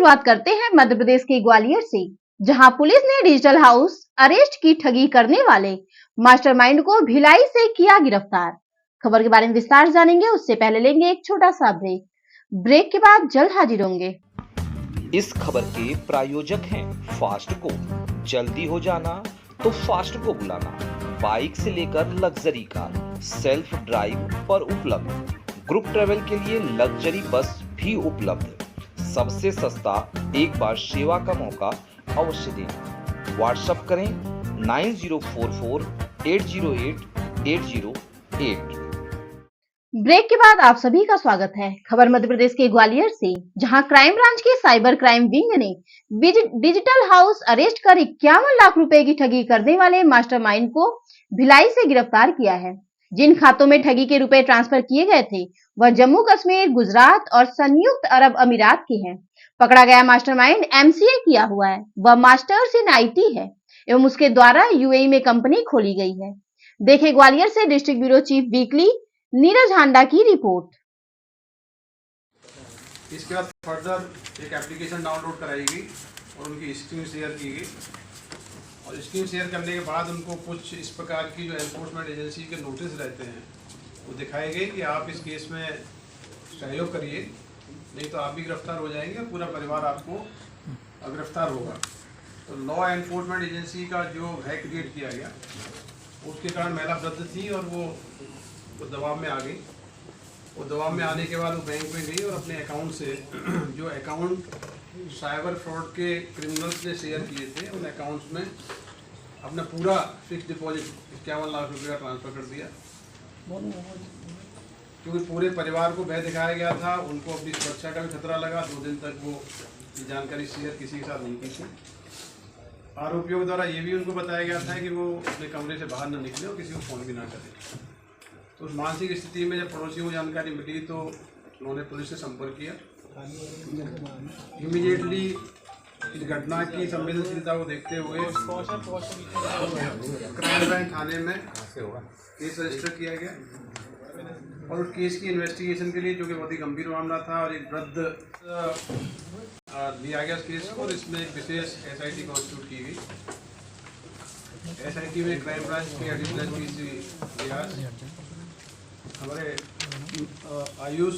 शुरुआत करते हैं मध्य प्रदेश के ग्वालियर से, जहां पुलिस ने डिजिटल हाउस अरेस्ट की ठगी करने वाले मास्टरमाइंड को भिलाई से किया गिरफ्तार। खबर के बारे में विस्तार से जानेंगे, उससे पहले लेंगे एक छोटा सा ब्रेक के बाद जल्द हाजिर होंगे। इस खबर के प्रायोजक हैं फास्ट को। जल्दी हो जाना तो फास्ट को बुलाना। बाइक से लेकर लग्जरी कार सेल्फ ड्राइव पर उपलब्ध। ग्रुप ट्रेवल के लिए लग्जरी बस भी उपलब्ध। सबसे सस्ता एक बार सेवा का मौका अवश्य दें। व्हाट्सएप करें 9044808808। ब्रेक के बाद आप सभी का स्वागत है। खबर मध्य प्रदेश के ग्वालियर से, जहां क्राइम ब्रांच के साइबर क्राइम विंग ने डिजिटल हाउस अरेस्ट कर 51 लाख रुपए की ठगी करने वाले मास्टरमाइंड को भिलाई से गिरफ्तार किया है। जिन खातों में ठगी के रुपए ट्रांसफर किए गए थे वह जम्मू कश्मीर, गुजरात और संयुक्त अरब अमीरात के हैं। पकड़ा गया मास्टरमाइंड MCA किया हुआ है। वह मास्टर्स इन IT है एवं उसके द्वारा UAE में कंपनी खोली गई है। देखें ग्वालियर से district bureau chief weekly Neeraj Handa की रिपोर्ट। इसके बाद फर्दर एक एप्लीकेशन डाउनलोड कराई गई और उनकी स्क्रीन शेयर की गई और स्क्रीन शेयर करने के बाद उनको कुछ इस प्रकार की जो एनफोर्समेंट एजेंसी के नोटिस रहते हैं वो दिखाए गए कि आप इस केस में सहयोग करिए, नहीं तो आप भी गिरफ्तार हो जाएंगे और पूरा परिवार आपको गिरफ्तार होगा। तो लॉ एनफोर्समेंट एजेंसी का जो भय क्रिएट किया गया उसके कारण महिला वृद्ध थी और वो दबाव में आ गई। वो दबाव में आने के बाद वो बैंक में गई और अपने अकाउंट से जो अकाउंट साइबर फ्रॉड के क्रिमिनल्स ने शेयर किए थे उन अकाउंट्स में अपना पूरा फिक्स डिपॉजिट 51 लाख रुपए का ट्रांसफ़र कर दिया। क्योंकि पूरे परिवार को भय दिखाया गया था, उनको अपनी सुरक्षा का भी खतरा लगा। 2 दिन तक वो ये जानकारी शेयर किसी के साथ नहीं की थी। आरोपियों के द्वारा ये भी उनको बताया गया था कि वो अपने कमरे से बाहर न निकले और किसी को फ़ोन भी ना करें। तो उस मानसिक स्थिति में जब पड़ोसियों को जानकारी मिली तो उन्होंने पुलिस से संपर्क किया। इमीडिएटली इस घटना की संवेदनशीलता को देखते हुए क्राइम ब्रांच थाने में केस रजिस्टर किया गया और उस केस की इन्वेस्टिगेशन के लिए, जो कि बहुत ही गंभीर मामला था और एक वृद्ध लिया गया इस केस को, और इसमें एक विशेष SIT कॉन्स्टिट्यूट की गई। SIT में क्राइम ब्रांच के एडिशनल PC रियाज, हमारे आयुष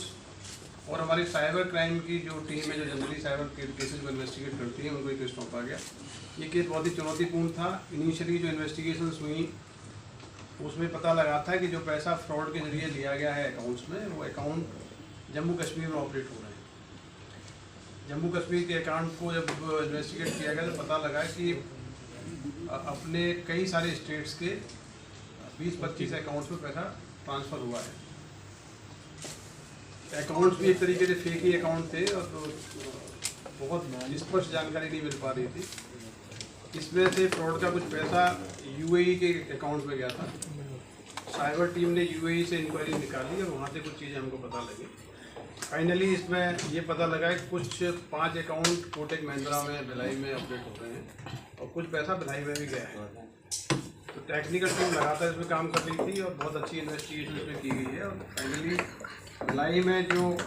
और हमारी साइबर क्राइम की जो टीम है जो जनरली साइबर केसेस को इन्वेस्टिगेट करती है, उनको एक केस सौंपा गया। ये केस बहुत ही चुनौतीपूर्ण था। इनिशियली जो इन्वेस्टिगेशंस हुई उसमें पता लगा था कि जो पैसा फ्रॉड के जरिए लिया गया है अकाउंट्स में, वो अकाउंट जम्मू कश्मीर में ऑपरेट हो रहे हैं। जम्मू कश्मीर के अकाउंट को जब इन्वेस्टिगेट किया गया तो पता लगा कि अपने कई सारे स्टेट्स के 20-25 अकाउंट्स में पैसा ट्रांसफ़र हुआ है। अकाउंट्स भी एक तरीके से फेक ही अकाउंट थे और तो बहुत स्पष्ट जानकारी नहीं मिल पा रही थी। इसमें से फ्रॉड का कुछ पैसा UAE के अकाउंट में गया था। साइबर टीम ने UAE से इंक्वायरी निकाली और वहाँ से कुछ चीज़ें हमको पता लगी। फाइनली इसमें ये पता लगा कि कुछ 5 अकाउंट कोटक महिंद्रा में भिलाई में ऑपरेट हो रहे हैं और कुछ पैसा भिलाई में भी गया है। तो टेक्निकल टीम लगातार इसमें काम कर रही थी और बहुत अच्छी इन्वेस्टिगेशन इसमें की गई है और फाइनली भिलाई में जो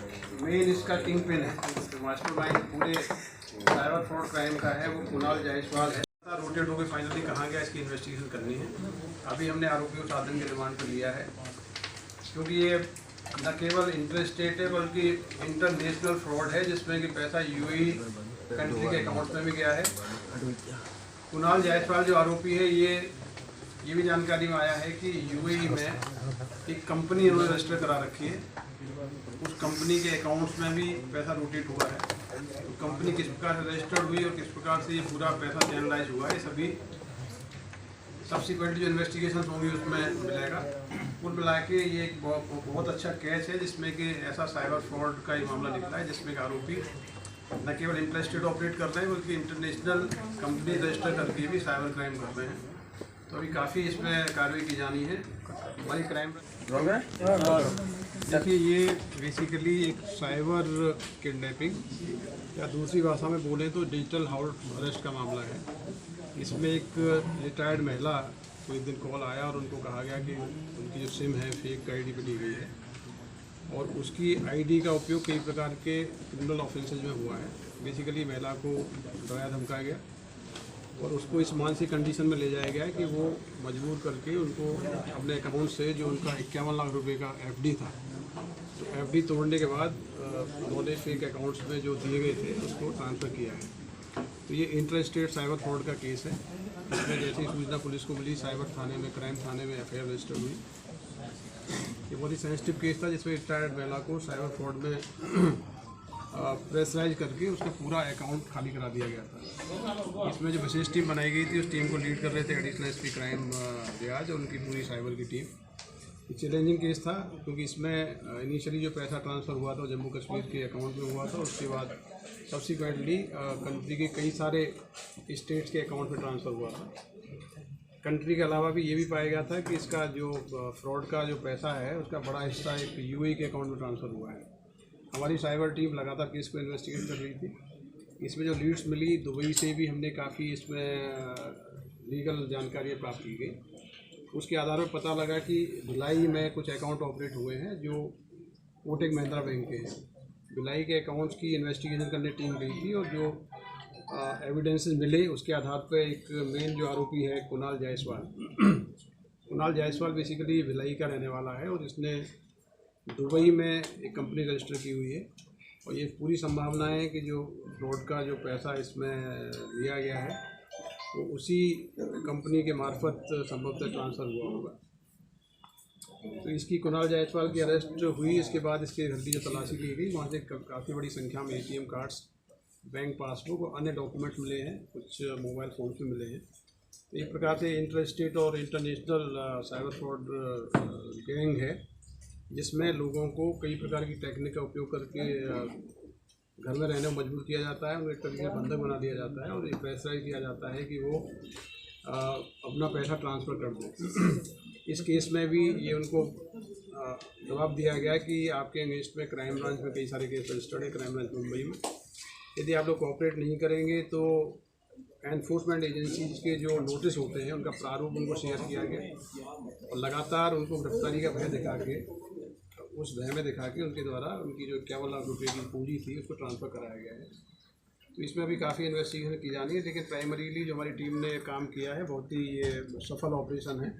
मेन इसका किंग पिन है, तो मास्टरमाइंड पूरे साइबर फ्रॉड क्राइम का है, वो कुणाल जायसवाल है। रोटेट होकर फाइनली कहाँ गया, इसकी इन्वेस्टिगेशन करनी है। अभी हमने आरोपियों को 7 दिन के रिमांड पर लिया है, क्योंकि ये न केवल इंटर स्टेट है बल्कि इंटरनेशनल फ्रॉड है, जिसमें कि पैसा UAE कंट्री के अकाउंट में भी गया है। कुणाल जायसवाल जो आरोपी है, ये भी जानकारी में आया है कि UAE में एक कंपनी इन्होंने रजिस्टर करा रखी है। उस कंपनी के अकाउंट्स में भी पैसा रोटेट हुआ है। तो कंपनी किस प्रकार से रजिस्टर्ड हुई और किस प्रकार से ये पूरा पैसा चैनलाइज हुआ है, सभी सब्सिक्वेंटली जो इन्वेस्टिगेशन होंगी उसमें मिलेगा। कुल मिला के ये एक बहुत अच्छा केस है, जिसमें कि ऐसा साइबर फ्रॉड का ये मामला निकला है, जिसमें आरोपी न केवल इंटरस्टेट ऑपरेट कर रहे हैं बल्कि इंटरनेशनल कंपनी रजिस्टर करके भी साइबर क्राइम कर रहे हैं। तो अभी काफ़ी इसमें कार्रवाई की जानी है। हमारी क्राइम देखिए, ये बेसिकली एक साइबर किडनैपिंग या दूसरी भाषा में बोलें तो डिजिटल हाउस अरेस्ट का मामला है। इसमें एक रिटायर्ड महिला को एक दिन कॉल आया और उनको कहा गया कि उनकी जो सिम है फेक ID पे ली गई है और उसकी ID का उपयोग कई प्रकार के क्रिमिनल ऑफेंसेज में हुआ है। बेसिकली महिला को डराया धमकाया गया और उसको इस मानसिक कंडीशन में ले जाया गया कि वो मजबूर करके उनको अपने अकाउंट से जो उनका 51 लाख रुपए का एफडी था, तो एफडी तोड़ने के बाद उन्होंने फेक अकाउंट्स में जो दिए गए थे उसको ट्रांसफ़र किया है। तो ये इंटर स्टेट साइबर फ्रॉड का केस है। इसमें जैसे ही सूचना पुलिस को मिली, साइबर थाने में, क्राइम थाने में एफआईआर रजिस्टर हुई। ये बहुत ही सेंसिटिव केस था जिसमें रिटायर्ड महिला को साइबर फ्रॉड में प्रेशराइज करके उसका पूरा अकाउंट खाली करा दिया गया था। इसमें जो विशेष टीम बनाई गई थी उस टीम को लीड कर रहे थे एडिशनल एसपी क्राइम रियाज और उनकी पूरी साइबर की टीम। ये चैलेंजिंग केस था क्योंकि इसमें इनिशियली जो पैसा ट्रांसफ़र हुआ था जम्मू कश्मीर के अकाउंट में हुआ था, उसके बाद सब्सिक्वेंटली कंट्री के कई सारे स्टेट्स के अकाउंट में ट्रांसफ़र हुआ था। कंट्री के अलावा भी ये भी पाया गया था कि इसका जो फ्रॉड का जो पैसा है उसका बड़ा हिस्सा एक यूएई के अकाउंट में ट्रांसफ़र हुआ है। हमारी साइबर टीम लगातार केस को इन्वेस्टिगेट कर रही थी। इसमें जो लीड्स मिली दुबई से भी हमने काफ़ी इसमें लीगल जानकारियाँ प्राप्त की गई। उसके आधार पर पता लगा कि भिलाई में कुछ अकाउंट ऑपरेट हुए हैं जो कोटक महिंद्रा बैंक के हैं। भिलाई के अकाउंट्स की इन्वेस्टिगेशन करने टीम गई थी और जो एविडेंसेस मिले उसके आधार पर एक मेन जो आरोपी है कुणाल जायसवाल बेसिकली भिलाई का रहने वाला है और इसने दुबई में एक कंपनी रजिस्टर की हुई है और ये पूरी संभावना है कि जो फ्रॉड का जो पैसा इसमें लिया गया है वो उसी कंपनी के मार्फत संभवतः ट्रांसफ़र हुआ होगा। तो इसकी कुणाल जायसवाल की अरेस्ट हुई। इसके बाद इसके घर की जो तलाशी ली गई वहाँ से काफ़ी बड़ी संख्या में एटीएम कार्ड्स, बैंक पासबुक और अन्य डॉक्यूमेंट्स मिले हैं, कुछ मोबाइल फ़ोन भी मिले हैं। तो एक प्रकार से इंटर स्टेट और इंटरनेशनल साइबर फ्रॉड गैंग है जिसमें लोगों को कई प्रकार की टेक्निक का उपयोग करके घर में रहने में मजबूर किया जाता है, उन्हें एक तरीके से बंधक बना दिया जाता है और एक प्रेशराइज किया जाता है कि वो अपना पैसा ट्रांसफ़र कर दें। इस केस में भी ये उनको जवाब दिया गया कि आपके अगेंस्ट में क्राइम ब्रांच में कई सारे केस रजिस्टर्ड है, क्राइम ब्रांच मुंबई में। यदि आप लोग कोऑपरेट नहीं करेंगे तो एनफोर्समेंट एजेंसीज के जो नोटिस होते हैं उनका प्रारूप उनको शेयर किया गया और लगातार उनको गिरफ्तारी का भय दिखा के, उस भय में दिखा के उनके द्वारा उनकी जो 51 लाख रुपये की पूंजी थी उसको ट्रांसफ़र कराया गया है। तो इसमें अभी काफ़ी इन्वेस्टिगेशन की जानी है, लेकिन प्राइमरीली जो हमारी टीम ने काम किया है बहुत ही ये सफल ऑपरेशन है।